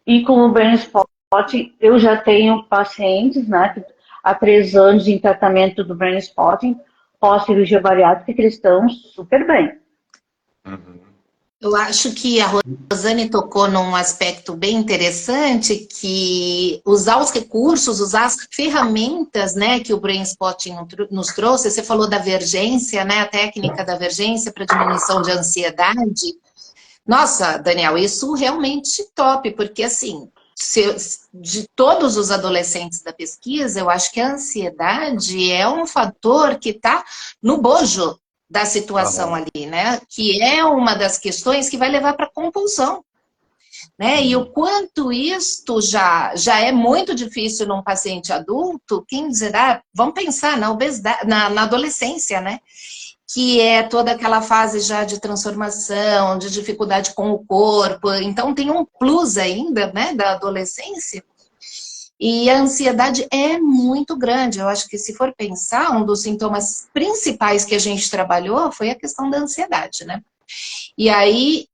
E com o Brain Spotting, eu já tenho pacientes, né, há 3 anos em tratamento do Brain Spotting, pós-cirurgia bariátrica, que eles estão super bem. Eu acho que a Rosane tocou num aspecto bem interessante, que usar os recursos, usar as ferramentas, né, que o Brain Spotting nos trouxe. Você falou da vergência, né, a técnica da vergência para diminuição de ansiedade. Nossa, Daniel, isso realmente top, porque assim, de todos os adolescentes da pesquisa, eu acho que a ansiedade é um fator que está no bojo da situação ali, né? Que é uma das questões que vai levar para compulsão, né? E o quanto isto já é muito difícil num paciente adulto, quem dirá, vamos pensar na obesidade, na adolescência, né? Que é toda aquela fase já de transformação, de dificuldade com o corpo, então tem um plus ainda, né, da adolescência. E a ansiedade é muito grande. Eu acho que, se for pensar, um dos sintomas principais que a gente trabalhou foi a questão da ansiedade, né? E aí,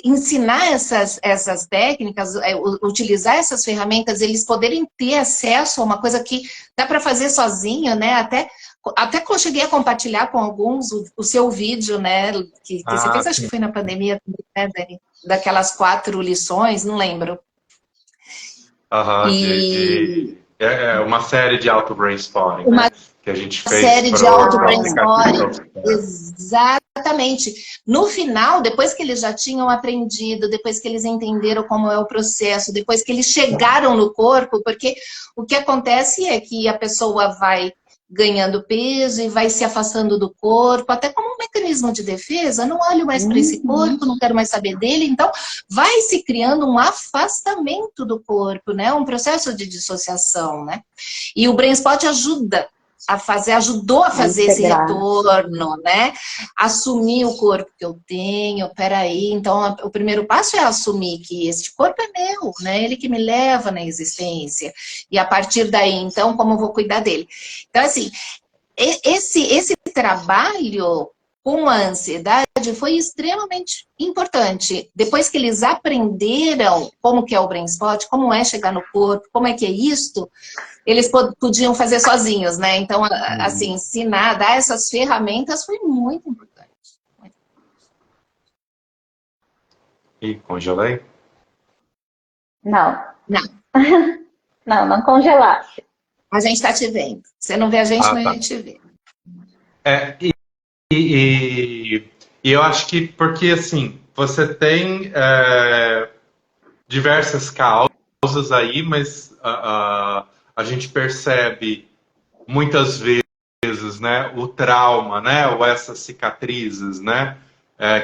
ensinar essas técnicas, utilizar essas ferramentas, eles poderem ter acesso a uma coisa que dá para fazer sozinho, né? Até que eu cheguei a compartilhar com alguns o seu vídeo, né? Que você fez, acho que foi na pandemia, né, Dani? Daquelas 4 lições, não lembro. É uma série de auto-brainstorming, Uma né? Que a gente fez série de pro auto-brainstorming. aplicativo. Exatamente. No final, depois que eles já tinham aprendido, depois que eles entenderam como é o processo, depois que eles chegaram no corpo, porque o que acontece é que a pessoa vai ganhando peso e vai se afastando do corpo, até como um mecanismo de defesa, não olho mais para esse corpo, não quero mais saber dele, então vai se criando um afastamento do corpo, né? Um processo de dissociação, né? E o BrainSpot ajudou a fazer esse retorno, né? Assumir o corpo que eu tenho, peraí. Então, o primeiro passo é assumir que este corpo é meu, né? Ele que me leva na existência. E a partir daí, então, como eu vou cuidar dele? Então, assim, esse trabalho com a ansiedade foi extremamente importante. Depois que eles aprenderam como que é o BrainSpot, como é chegar no corpo, como é que é isto, eles podiam fazer sozinhos, né? Então, assim, ensinar, dar essas ferramentas foi muito importante. Ih, congelei? Não. Não, Não congelasse. a gente está te vendo. Você não vê a gente, mas Tá. a gente te vê. E eu acho que, porque assim, você tem diversas causas aí, mas a gente percebe muitas vezes, né, o trauma, né, ou essas cicatrizes, né,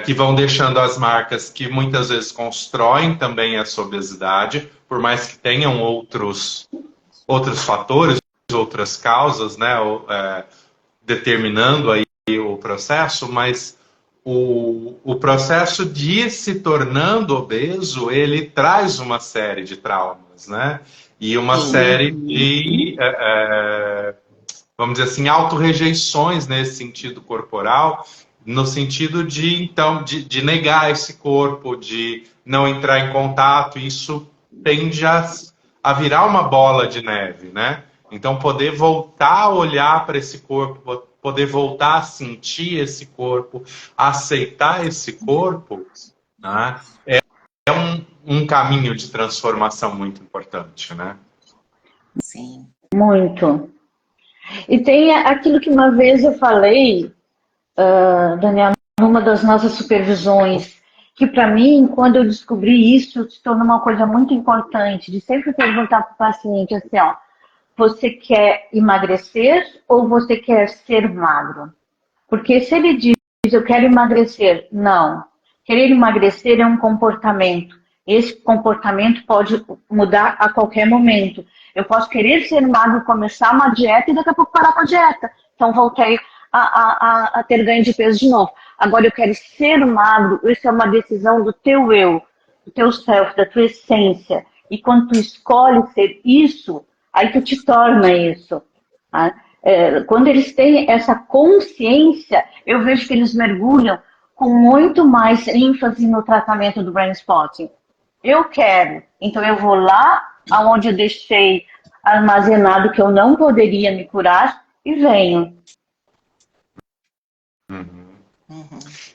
que vão deixando as marcas que muitas vezes constroem também essa obesidade, por mais que tenham outros fatores, outras causas, né, determinando aí o processo, mas o processo de ir se tornando obeso, ele traz uma série de traumas, né? E uma série de, vamos dizer assim, autorrejeições nesse sentido corporal, no sentido de, então, de negar esse corpo, de não entrar em contato, isso tende a virar uma bola de neve, né? Então, poder voltar a olhar para esse corpo, poder voltar a sentir esse corpo, aceitar esse corpo, né? É um caminho de transformação muito importante, né? Sim. Muito. E tem aquilo que uma vez eu falei, Daniela, numa das nossas supervisões, que para mim, quando eu descobri isso, se tornou uma coisa muito importante, de sempre perguntar para o paciente assim, ó, você quer emagrecer ou você quer ser magro? Porque se ele diz, eu quero emagrecer, não. Querer emagrecer é um comportamento. Esse comportamento pode mudar a qualquer momento. Eu posso querer ser magro, começar uma dieta e daqui a pouco parar com a dieta. Então voltei a ter ganho de peso de novo. Agora eu quero ser magro, isso é uma decisão do teu eu, do teu self, da tua essência. E quando tu escolhe ser isso, aí tu te torna isso. Tá? Quando eles têm essa consciência, eu vejo que eles mergulham com muito mais ênfase no tratamento do brain spotting. Eu quero, então eu vou lá aonde eu deixei armazenado que eu não poderia me curar e venho.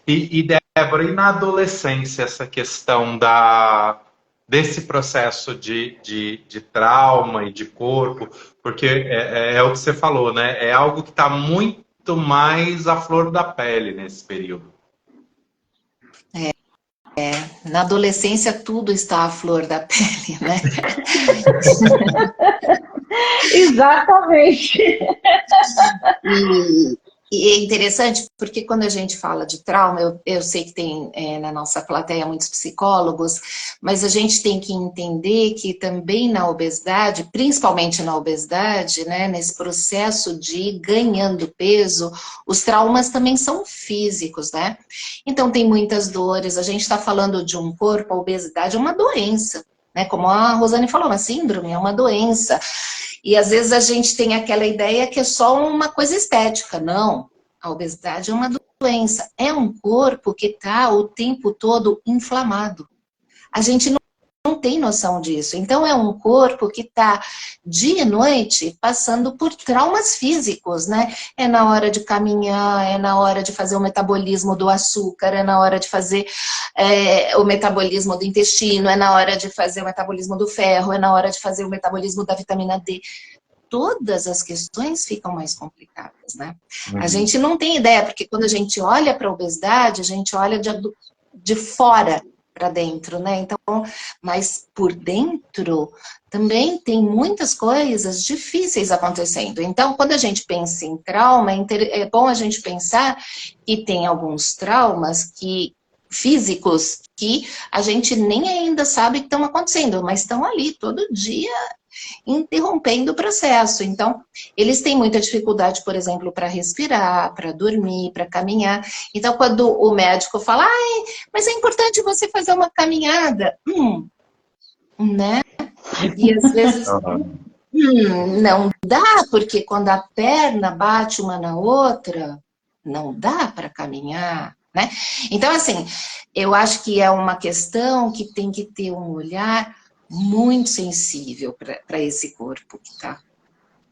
E Débora, e na adolescência essa questão desse processo de trauma e de corpo, porque é o que você falou, né? É algo que está muito mais à flor da pele nesse período. Na adolescência tudo está à flor da pele, né? Exatamente. E é interessante porque quando a gente fala de trauma, eu sei que tem na nossa plateia muitos psicólogos, mas a gente tem que entender que também na obesidade, principalmente na obesidade, né, nesse processo de ir ganhando peso, os traumas também são físicos, né? Então tem muitas dores, a gente está falando de um corpo, a obesidade é uma doença, né? Como a Rosane falou, uma síndrome é uma doença. E às vezes a gente tem aquela ideia que é só uma coisa estética. Não, a obesidade é uma doença. É um corpo que está o tempo todo inflamado. A gente não tem noção disso. Então, é um corpo que está, dia e noite, passando por traumas físicos, né? É na hora de caminhar, é na hora de fazer o metabolismo do açúcar, é na hora de fazer o metabolismo do intestino, é na hora de fazer o metabolismo do ferro, é na hora de fazer o metabolismo da vitamina D. Todas as questões ficam mais complicadas, né? A gente não tem ideia, porque quando a gente olha para a obesidade, a gente olha de fora para dentro, né? Então, mas por dentro também tem muitas coisas difíceis acontecendo. Então, quando a gente pensa em trauma, é bom a gente pensar que tem alguns traumas físicos que a gente nem ainda sabe que estão acontecendo, mas estão ali todo dia interrompendo o processo. Então, eles têm muita dificuldade, por exemplo, para respirar, para dormir, para caminhar. Então, quando o médico fala, ai, mas é importante você fazer uma caminhada, né? E às vezes, não dá, porque quando a perna bate uma na outra, não dá para caminhar, né? Então, assim, eu acho que é uma questão que tem que ter um olhar muito sensível para esse corpo que está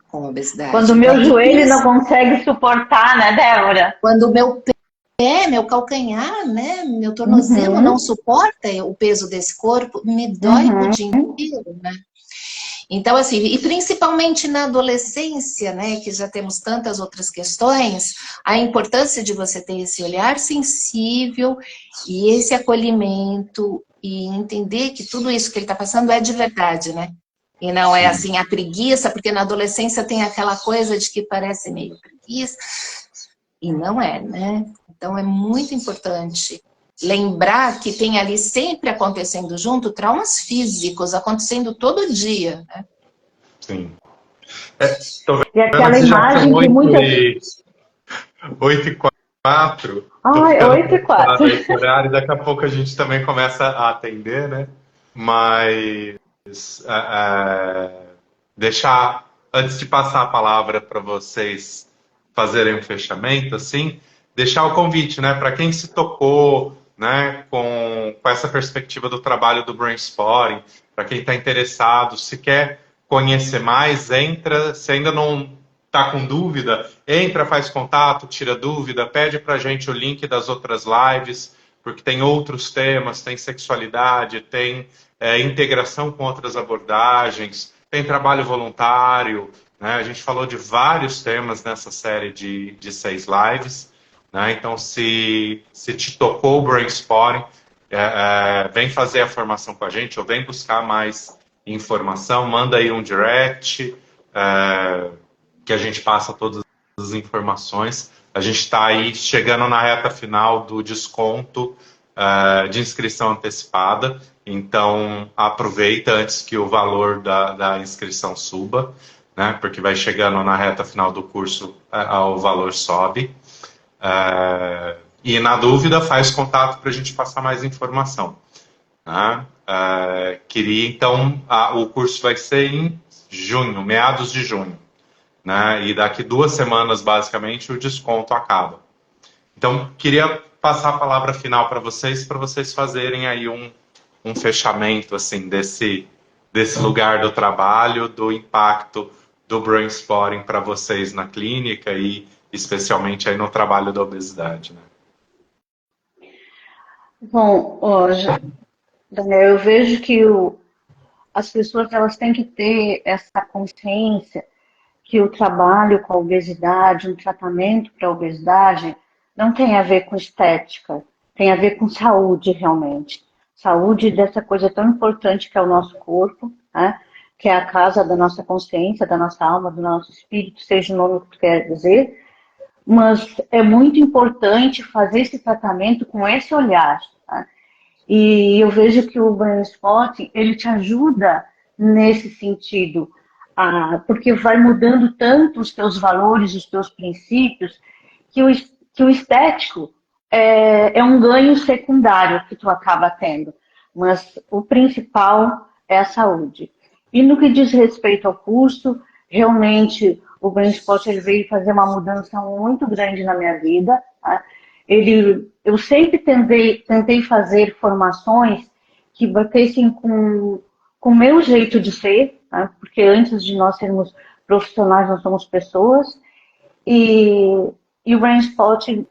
com obesidade. Quando o meu joelho não consegue suportar, né, Débora? Quando o meu pé, meu calcanhar, né, meu tornozelo não suporta o peso desse corpo, me dói o dia inteiro, né? Então, assim, e principalmente na adolescência, né, que já temos tantas outras questões, a importância de você ter esse olhar sensível e esse acolhimento e entender que tudo isso que ele está passando é de verdade, né? E não é assim a preguiça, porque na adolescência tem aquela coisa de que parece meio preguiça, e não é, né? Então é muito importante lembrar que tem ali sempre acontecendo junto traumas físicos, acontecendo todo dia, né? Sim. E aquela imagem de muitas... 8h04. Ai, 8h04. Esse horário, daqui a pouco a gente também começa a atender, né? Mas deixar, antes de passar a palavra para vocês fazerem um fechamento, assim, deixar o convite, né? Para quem se tocou, né, com essa perspectiva do trabalho do Brainspotting, para quem está interessado, se quer conhecer mais, entra, se ainda não está com dúvida, entra, faz contato, tira dúvida, pede para a gente o link das outras lives, porque tem outros temas, tem sexualidade, tem integração com outras abordagens, tem trabalho voluntário, né? A gente falou de vários temas nessa série de 6 lives, né? Então, se te tocou o Brainspotting, vem fazer a formação com a gente, ou vem buscar mais informação, manda aí um direct, que a gente passa todas as informações. A gente está aí chegando na reta final do desconto de inscrição antecipada, então aproveita antes que o valor da inscrição suba, né? Porque vai chegando na reta final do curso, o valor sobe. E na dúvida, faz contato para a gente passar mais informação. Né? Queria, então, o curso vai ser em junho, meados de junho. Né? E daqui 2 semanas, basicamente, o desconto acaba. Então, queria passar a palavra final para vocês fazerem aí um fechamento assim, desse lugar do trabalho, do impacto do Brainspotting para vocês na clínica e especialmente aí no trabalho da obesidade. Né? Bom, hoje, Daniel, eu vejo que as pessoas elas têm que ter essa consciência que o trabalho com a obesidade, um tratamento para a obesidade, não tem a ver com estética, tem a ver com saúde realmente. Saúde dessa coisa tão importante que é o nosso corpo, né? Que é a casa da nossa consciência, da nossa alma, do nosso espírito, seja o nome que tu quer dizer. Mas é muito importante fazer esse tratamento com esse olhar. Tá? E eu vejo que o Brainspotting, ele te ajuda nesse sentido, porque vai mudando tanto os teus valores, os teus princípios, que o estético é um ganho secundário que tu acaba tendo. Mas o principal é a saúde. E no que diz respeito ao curso, realmente o Brainspotting ele veio fazer uma mudança muito grande na minha vida. Tá? Eu sempre tentei fazer formações que batessem com o meu jeito de ser, tá? Porque antes de nós sermos profissionais, nós somos pessoas, e o Brainspot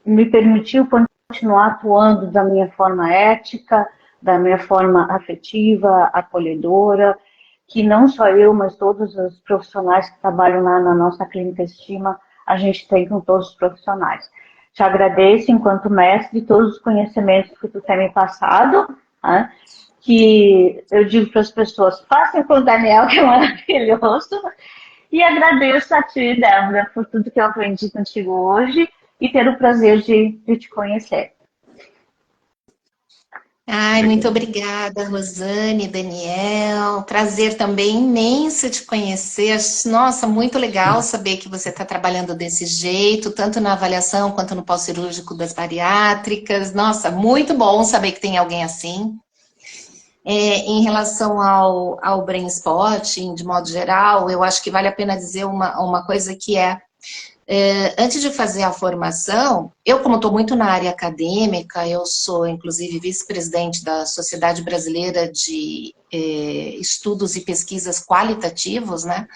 me permitiu continuar atuando da minha forma ética, da minha forma afetiva, acolhedora, que não só eu, mas todos os profissionais que trabalham lá na nossa clínica Estima, a gente tem com todos os profissionais. Te agradeço, enquanto mestre, todos os conhecimentos que tu tem me passado, né? Que eu digo para as pessoas, façam com o Daniel, que é maravilhoso, e agradeço a ti, Débora, por tudo que eu aprendi contigo hoje e ter o prazer de te conhecer. Ai, muito obrigada, Rosane, Daniel. Prazer também imenso te conhecer. Nossa, muito legal saber que você está trabalhando desse jeito, tanto na avaliação quanto no pós-cirúrgico das bariátricas. Nossa, muito bom saber que tem alguém assim. Em relação ao brain spotting, de modo geral, eu acho que vale a pena dizer uma coisa que antes de fazer a formação, eu, como estou muito na área acadêmica, eu sou, inclusive, vice-presidente da Sociedade Brasileira de Estudos e Pesquisas Qualitativos, né?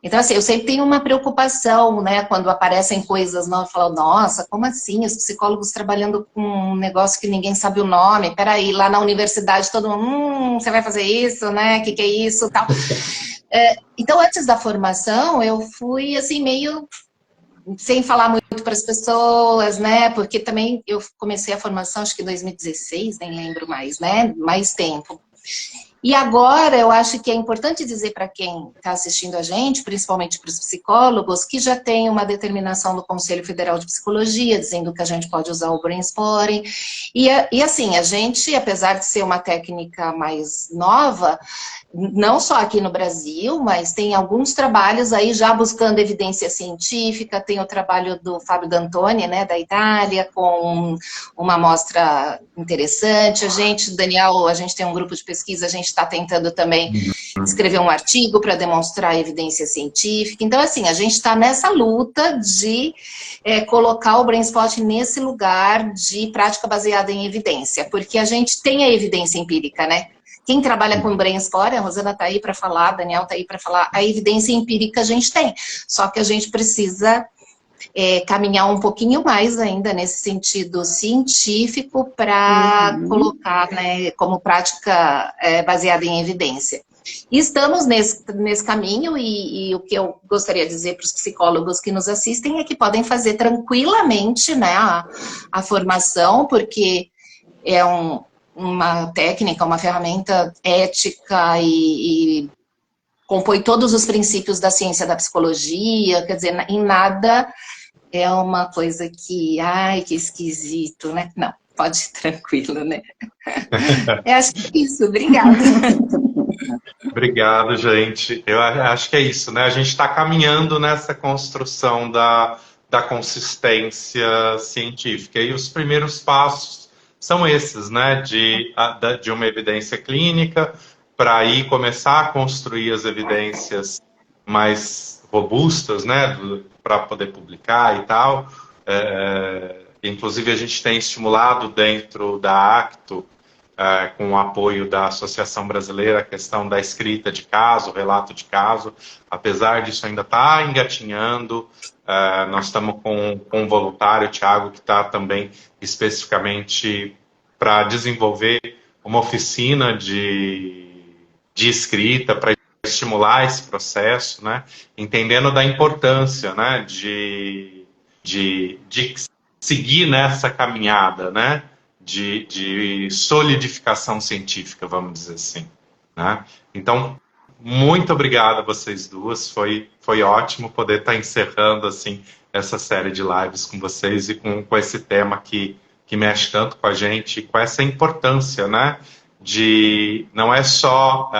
Então, assim, eu sempre tenho uma preocupação, né, quando aparecem coisas novas, eu falo, nossa, como assim? Os psicólogos trabalhando com um negócio que ninguém sabe o nome, peraí, lá na universidade todo mundo, você vai fazer isso, né, o que é isso, tal. Então, antes da formação, eu fui, assim, meio sem falar muito para as pessoas, né, porque também eu comecei a formação, acho que em 2016, nem lembro mais, né, mais tempo. E agora eu acho que é importante dizer para quem está assistindo a gente, principalmente para os psicólogos, que já tem uma determinação do Conselho Federal de Psicologia, dizendo que a gente pode usar o Brainspotting. E assim, a gente, apesar de ser uma técnica mais nova, não só aqui no Brasil, mas tem alguns trabalhos aí já buscando evidência científica, tem o trabalho do Fábio D'Antoni, né, da Itália, com uma amostra interessante. A gente, Daniel, a gente tem um grupo de pesquisa, a gente está tentando também escrever um artigo para demonstrar evidência científica. Então, assim, a gente está nessa luta de colocar o Brainspotting nesse lugar de prática baseada em evidência, porque a gente tem a evidência empírica, né? Quem trabalha com Brainspotting, a Rosana está aí para falar, a Daniel está aí para falar, a evidência empírica a gente tem, só que a gente precisa caminhar um pouquinho mais ainda nesse sentido científico para colocar, né, como prática baseada em evidência. E estamos nesse caminho e o que eu gostaria de dizer para os psicólogos que nos assistem é que podem fazer tranquilamente, né, a formação, porque é uma técnica, uma ferramenta ética e compõe todos os princípios da ciência da psicologia, quer dizer, em nada é uma coisa que, ai, que esquisito, né? Não, pode ir tranquilo, né? Eu acho que é isso, obrigada. Obrigado, gente. Eu acho que é isso, né? A gente está caminhando nessa construção da consistência científica. E os primeiros passos são esses, né? De uma evidência clínica, para aí começar a construir as evidências mais robustas, né? Para poder publicar e tal. Inclusive, a gente tem estimulado dentro da ACTO, com o apoio da Associação Brasileira, a questão da escrita de caso, relato de caso. Apesar disso ainda estar engatinhando, nós estamos com um voluntário, o Thiago, que está também especificamente para desenvolver uma oficina de escrita, para estimular esse processo, né? Entendendo da importância, né, de seguir nessa caminhada, né? De solidificação científica, vamos dizer assim, né? Então, muito obrigado a vocês duas, foi ótimo poder estar encerrando assim essa série de lives com vocês e com esse tema que mexe tanto com a gente, com essa importância, né? Não é só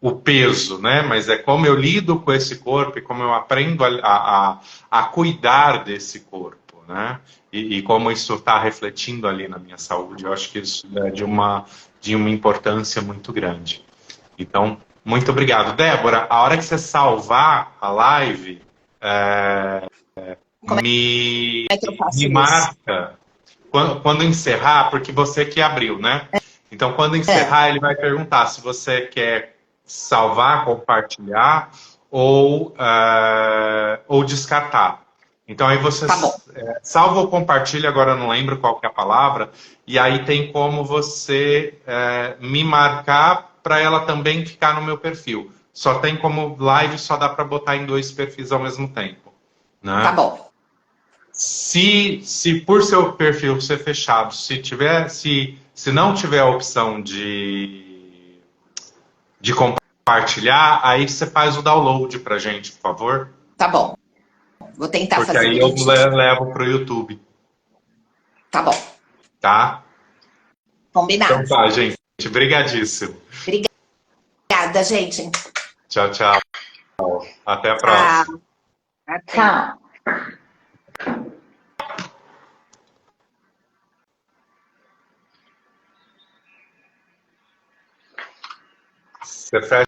o peso, né? Mas é como eu lido com esse corpo e como eu aprendo a cuidar desse corpo, né? E como isso está refletindo ali na minha saúde. Eu acho que isso é de uma importância muito grande. Então, muito obrigado. Débora, a hora que você salvar a live, me marca quando encerrar, porque você que abriu, né? Então, quando encerrar, ele vai perguntar se você quer salvar, compartilhar ou descartar. Então, aí você Tá bom. salva ou compartilha, agora eu não lembro qual que é a palavra, e aí tem como você me marcar para ela também ficar no meu perfil. Só tem como live, só dá para botar em 2 perfis ao mesmo tempo. Tá Né? bom. Se por seu perfil ser fechado, se não tiver a opção de compartilhar, aí você faz o download pra gente, por favor. Tá bom. Vou tentar Porque fazer aí eu direitinho. levo pro YouTube, Tá bom. tá? Então Combinado. tá, gente. Obrigadíssimo. Obrigada, gente. Tchau, tchau. Até a próxima. Tchau. Até. Tchau. Você fecha